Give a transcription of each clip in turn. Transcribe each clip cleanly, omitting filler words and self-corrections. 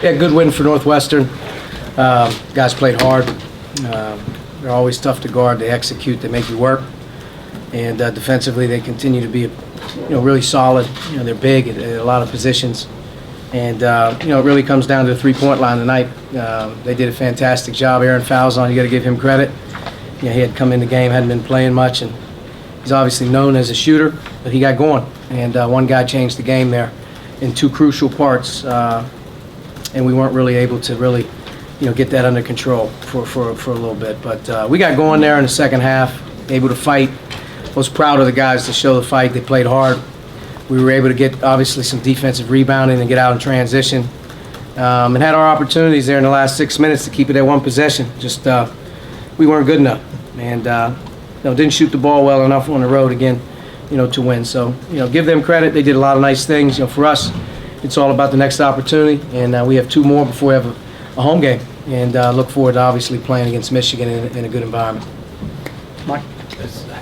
Yeah, good win for Northwestern. Guys played hard. They're always tough to guard. They execute. They make you work. And defensively, they continue to be, really solid. They're big at a lot of positions. And it really comes down to the three-point line tonight. They did a fantastic job. Aaron Falzon, you got to give him credit. He had come in the game, hadn't been playing much, and he's obviously known as a shooter, but he got going. And one guy changed the game there in two crucial parts. And we weren't really able to get that under control for a little bit. But we got going there in the second half, able to fight. Was proud of the guys to show the fight. They played hard. We were able to get, obviously, some defensive rebounding and get out in transition. And had our opportunities there in the last 6 minutes to keep it at one possession. Just we weren't good enough. And didn't shoot the ball well enough on the road again, to win. So, give them credit. They did a lot of nice things. For us, it's all about the next opportunity, and we have two more before we have a home game, and look forward to obviously playing against Michigan in a good environment. Mike?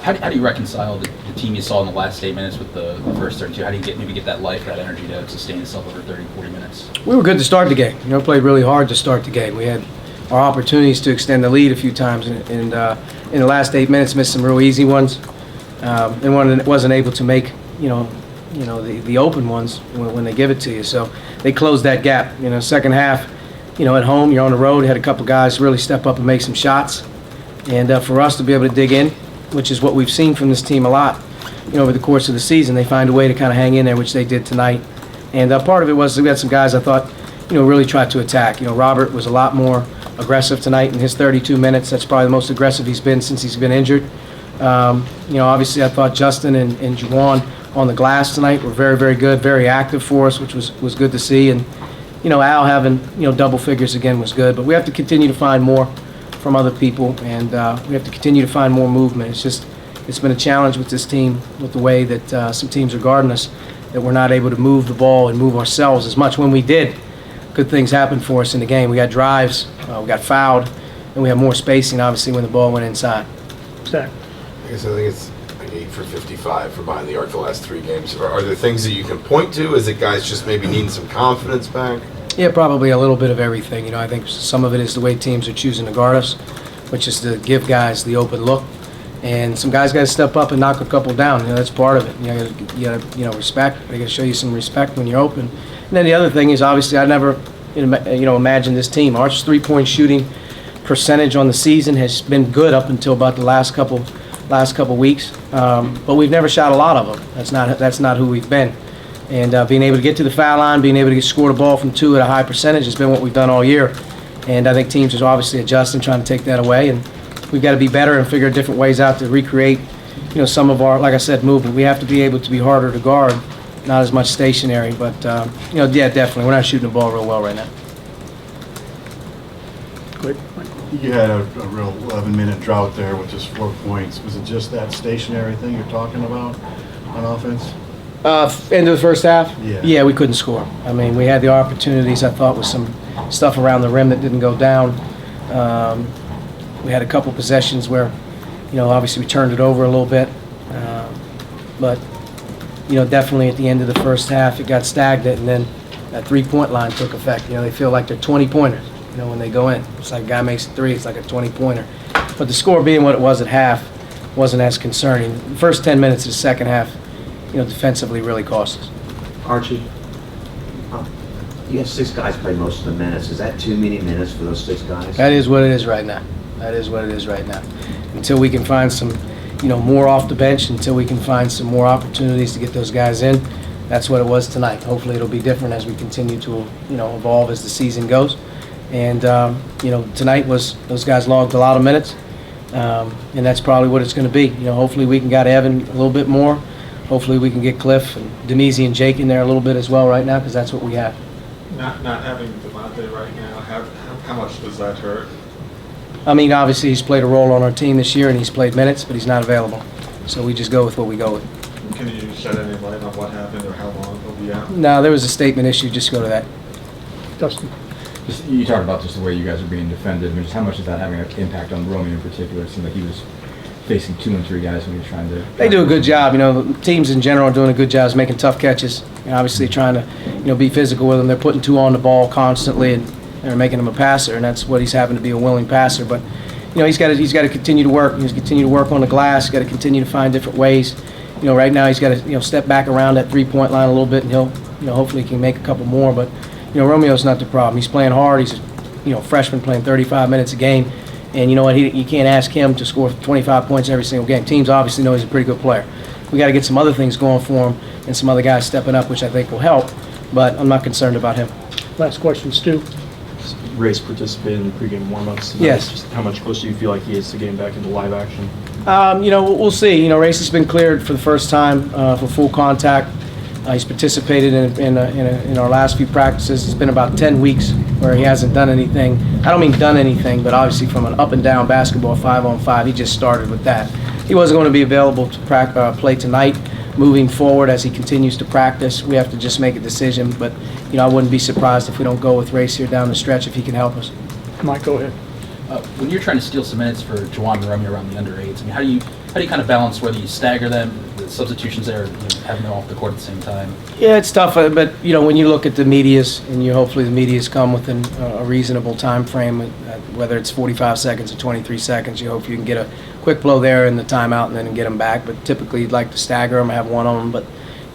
How do you reconcile the team you saw in the last 8 minutes with the first 32? How do you maybe get that life, that energy to sustain itself over 30, 40 minutes? We were good to start the game. Played really hard to start the game. We had our opportunities to extend the lead a few times, and in the last 8 minutes missed some real easy ones, and wasn't able to make the open ones when they give it to you. So they closed that gap. Second half, at home, you're on the road, had a couple guys really step up and make some shots. And for us to be able to dig in, which is what we've seen from this team a lot, over the course of the season, they find a way to kind of hang in there, which they did tonight. And part of it was we had some guys I thought, really tried to attack. Robert was a lot more aggressive tonight in his 32 minutes. That's probably the most aggressive he's been since he's been injured. Obviously I thought Justin and Juwan on the glass tonight were very, very good, very active for us, which was good to see. And, Al having, double figures again was good. But we have to continue to find more from other people, and we have to continue to find more movement. It's been a challenge with this team, with the way that some teams are guarding us, that we're not able to move the ball and move ourselves as much. When we did, good things happened for us in the game. We got drives, we got fouled, and we have more spacing, obviously, when the ball went inside. Zach? I think it's like 8 for 55 from behind the arc the last 3 games. Are there things that you can point to? Is it guys just maybe needing some confidence back? Yeah, probably a little bit of everything. I think some of it is the way teams are choosing to guard us, which is to give guys the open look. And some guys got to step up and knock a couple down. That's part of it. You got to respect. They got to show you some respect when you're open. And then the other thing is, obviously, I never imagined this team. Our 3-point shooting percentage on the season has been good up until about the last couple weeks, but we've never shot a lot of them. That's not who we've been. And being able to get to the foul line, being able to score the ball from 2 at a high percentage has been what we've done all year. And I think teams are obviously adjusting, trying to take that away. And we've got to be better and figure different ways out to recreate, some of our, like I said, movement. We have to be able to be harder to guard, not as much stationary. But, yeah, definitely. We're not shooting the ball real well right now. Good. You had a real 11-minute drought there with just 4 points. Was it just that stationary thing you're talking about on offense? End of the first half? Yeah. We couldn't score. I mean, we had the opportunities, I thought, with some stuff around the rim that didn't go down. We had a couple possessions where, obviously we turned it over a little bit. But, definitely at the end of the first half, it got stagnant, and then that three-point line took effect. They feel like they're 20-pointers, when they go in. It's like a guy makes a three, it's like a 20-pointer. But the score being what it was at half wasn't as concerning. The first 10 minutes of the second half, defensively really cost us. Archie, you have 6 guys play most of the minutes. Is that too many minutes for those 6 guys? That is what it is right now. Until we can find some, more off the bench, until we can find some more opportunities to get those guys in, that's what it was tonight. Hopefully it'll be different as we continue to, evolve as the season goes. And, tonight those guys logged a lot of minutes, and that's probably what it's going to be. Hopefully we can get Evan a little bit more. Hopefully we can get Cliff and Demezi and Jake in there a little bit as well right now, because that's what we have. Not having Devontae right now, how much does that hurt? I mean, obviously he's played a role on our team this year and he's played minutes, but he's not available. So we just go with what we go with. Can you shed any light on what happened or how long he'll be out? No, there was a statement issue. Just go to that. Dustin? You talked about just the way you guys are being defended. I mean, just how much is that having an impact on Romeo in particular? It seemed like he was facing 2 and 3 guys when you're trying to. They do a good job. You know, teams in general are doing a good job of making tough catches. You know, obviously trying to, be physical with them. They're putting 2 on the ball constantly, and they're making him a passer, and that's what he's having to be a willing passer. But, he's got to continue to work. He's continue to work on the glass. He's got to continue to find different ways. Right now he's got to, step back around that 3-point line a little bit, and he'll, hopefully he can make a couple more. But, Romeo's not the problem. He's playing hard. He's, a freshman playing 35 minutes a game. And you know what? You can't ask him to score 25 points every single game. Teams obviously know he's a pretty good player. We got to get some other things going for him and some other guys stepping up, which I think will help. But I'm not concerned about him. Last question, Stu. Race participated in the pregame warm-ups tonight. Yes. Just how much closer do you feel like he is to getting back into live action? We'll see. Race has been cleared for the first time for full contact. He's participated in our last few practices. It's been about 10 weeks where he hasn't done anything. I don't mean done anything, but obviously from an up-and-down basketball 5-on-5, he just started with that. He wasn't going to be available to play tonight. Moving forward, as he continues to practice, we have to just make a decision. But, I wouldn't be surprised if we don't go with Race here down the stretch if he can help us. Mike, go ahead. When you're trying to steal some minutes for Juwan and Romeo around the under-8s, how do you kind of balance whether you stagger them, the substitutions there, having them off the court at the same time? Yeah, it's tough, but when you look at the medias, and hopefully the medias come within a reasonable time frame, whether it's 45 seconds or 23 seconds, you hope you can get a quick blow there in the timeout and then get them back. But typically, you'd like to stagger them, have one on them. But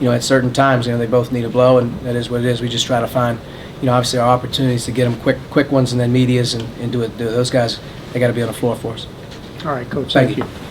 at certain times, they both need a blow, and that is what it is. We just try to find, obviously our opportunities to get them quick ones and then medias and do it. Those guys, they got to be on the floor for us. All right, Coach, Thank thank you. you.